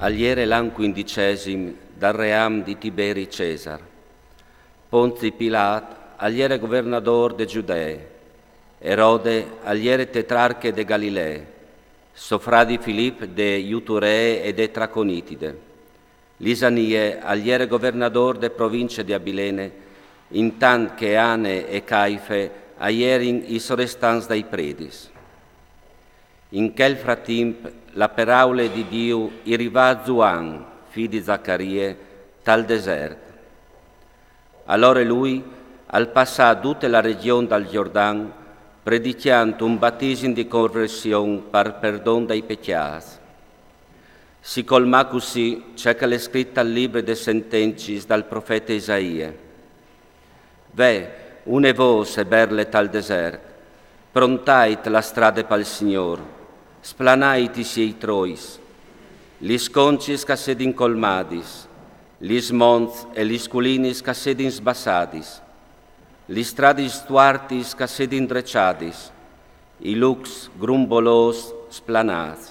Agliere l'anno 15 dal ream di Tiberi Cesar. Ponzi Pilat, agliere governador de Giudee. Erode, agliere tetrarche de Galilee. Sofradi Filip de Iuturee e de Traconitide. Lisanie, agliere governador de province di Abilene, intant che Ane e Caife aierin i sorestans dai predis. In quel frattemp la paraula di Dio arriva a Zuan, figlio di Zaccarie, tal deserto. Allora lui, al passare tutta la regione dal Giordano, predicando un battesimo di conversione per perdono dei peccati. Si colma così ciò che è scritto al libro delle sentenze dal profeta Isaia. Ve, une voce berle tal deserto, prontait la strada per il Signore, splanait i siei trois, lis concis ca sedin colmadis, lis monts e lis culinis ca sedin sbassadis, lis stradis tuartis ca sedin drecciadis, i lux grumbolos splanats.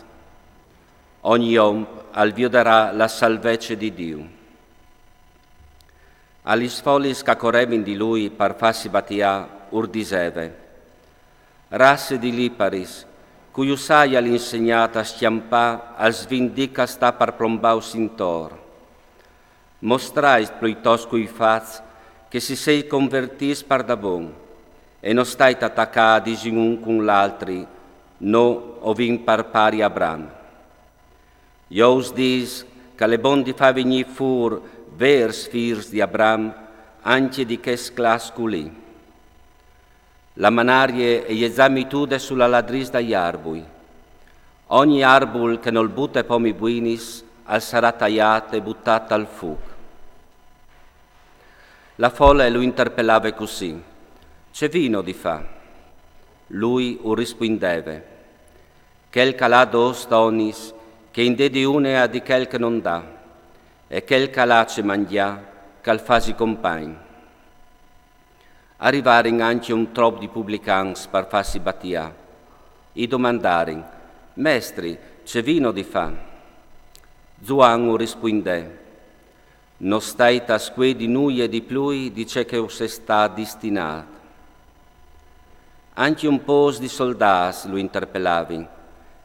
Ogni om alvioderà la salvezza di Dio. Alis folis ca correvin di lui par fassi batia urdiseve, rasse di liparis, cui usai all'insegnata schiampà al svindica sta par plombau sintor. Mostrais pluitos cui faz che si sei convertis par da bon, e non stai attaccadis in un con l'altri, no ovin par pari Abram. Io us dis che le bondi fa venir fur vers firs di Abram, anche di che sclasculi. La manarie e gli esamitude sulla ladris dagli arbui. Ogni arbol che non butta pomi buinis, al sarà tagliata e buttata al fuoco. La folla lo interpellava così. C'è vino di fa? Lui rispondeva. Quel calà dos donis, che in dedi une a di quel che non dà, e quel calà ce mangia, cal fasi compagni. Arrivarin anche un trop di pubblicans per farsi battia. I domandarin, Mestri, c'è vino di fa? Zuan rispondè, non stai tasque di noi e di plui di ciò che us sta destinato. Anche un po' di soldati lo interpellavin,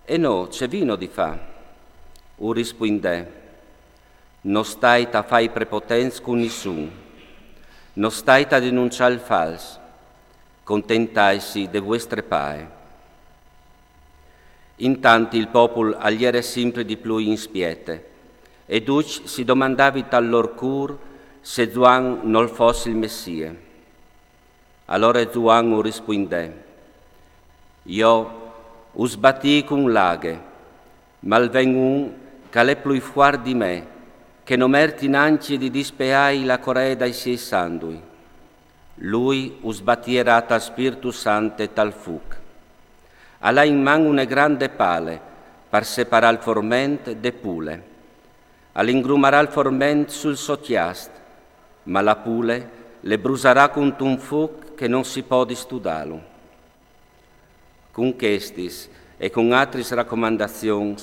e no, c'è vino di fa? Rispondè, non stai a fai prepotenza con nessuno. Non stai a denunciare il falso, contentaisi de vostre pae. Intanto il popolo agliere sempre di più in spiete, e duc si domandavi tal lor cur se Zuan non fosse il Messia. Allora Zuan rispondè, io us batti con laghe, ma ven un che è più fuori di me, che non merti nanci di dispeai la Corea dai suoi sandui. Lui us battierà tal Spirito Santo tal fuc. Alla in man una grande pale, per separare il forment de pule. All'ingrumarà il forment sul sottiast, ma la pule le bruserà contro un fuc che non si può distudarlo. Con questis e con altre raccomandazioni,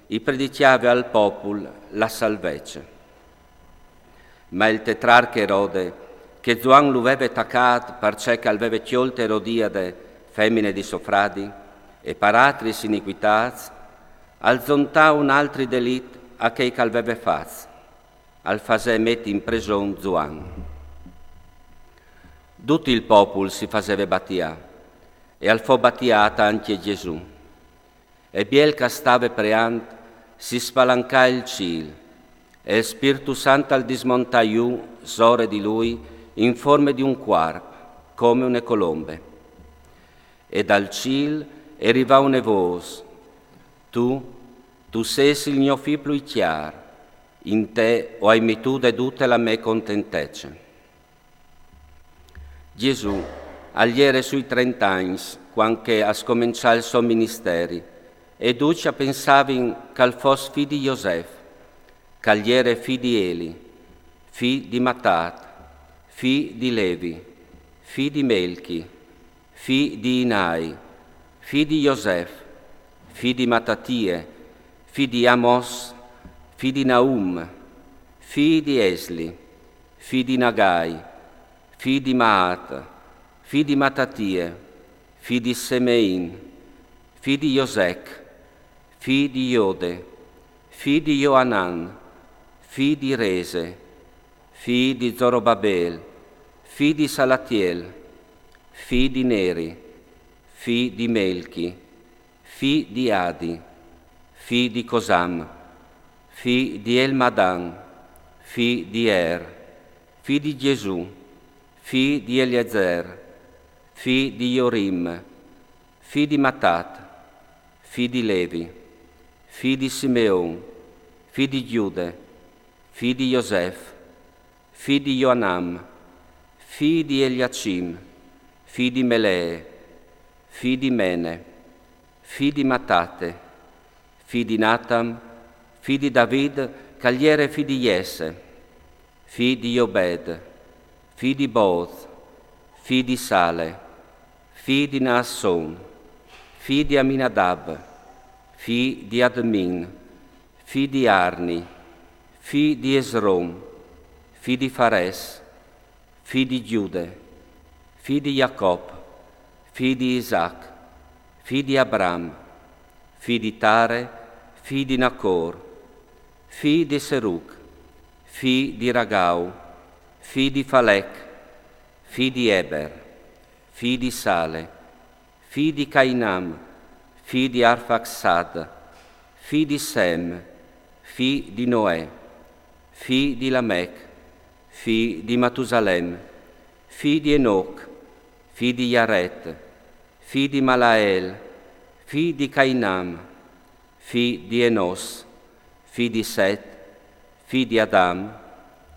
i predicava al popolo la salvezza. Ma il tetrarca Erode, che Zuan lo aveva attaccato perché aveva tolto Erodiade, femmine di Sofradi, e per altre iniquità, alzontà un altro delitto a che aveva fatto, al fase metti in prigione Zuan. Tutto il popolo si faceva battia, e al fu battiata anche Gesù. E biel che stava preant, si spalancò il cielo, e il Spirito Santo al dismontaiù, sore di lui, in forma di un quarp, come una colombe. E dal cielo arriva una voce, tu sei il mio figlio più chiaro, in te ho metuto tutta la mia contentezza. Gesù, agli era sui 30 anni, quando ha scominciato il suo ministero, e Duccia pensava che fosse figlio di Giosef, che gli era figlio di Eli, figlio di Matat, figlio di Levi, figlio di Melchi, figlio di Inai, figlio di Giosef, figlio di Matatie, figlio di Amos, figlio figli di Naum, figli di Esli, figli di Nagai, figli di Maat, figli di Matatie, figli di Semein, figli di Josec, figli di Iode, figli di Joanan, figli di Rese, figli di Zorobabel, figli di Salatiel, figli di Neri, figli di Melchi, figli di Adi, figli di Cosam, figli di Elmadan, figli di figli di Gesù, figli di Eliezer, figli di Jorim, figli di Matat, figli di Levi, figli di Simeon, figli di Giude, figli di Josef, figli di Joanam, figli di Eliacim, figli di Melee, figli di Mene, figli di Matate, figli di Natam, figli di David, cagliere figli di Jesse, figli di Obed, figli di Booz, figli di Sale, figli di Naasson, figli di Aminadab, figli di Admin, figli di Arni, figli di Esrom, figli di Fares, figli di Giude, figli di Jacob, figli di Isaac, figli di Abram, figli di Tare, figli di Nacor, figli di Seruc, figli di Ragau, figli di Falec, figli di Eber, figli di Sale, figli di Cainam, figli di Arfaxad, figli di Sem, figli di Noè, figli di Lamech, figli di Matusalem, figli di Enoch, figli di Yaret, figli di Malael, figli di Cainam, figli di Enos, figli di Set, figli di Adam,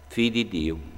figli di Dio.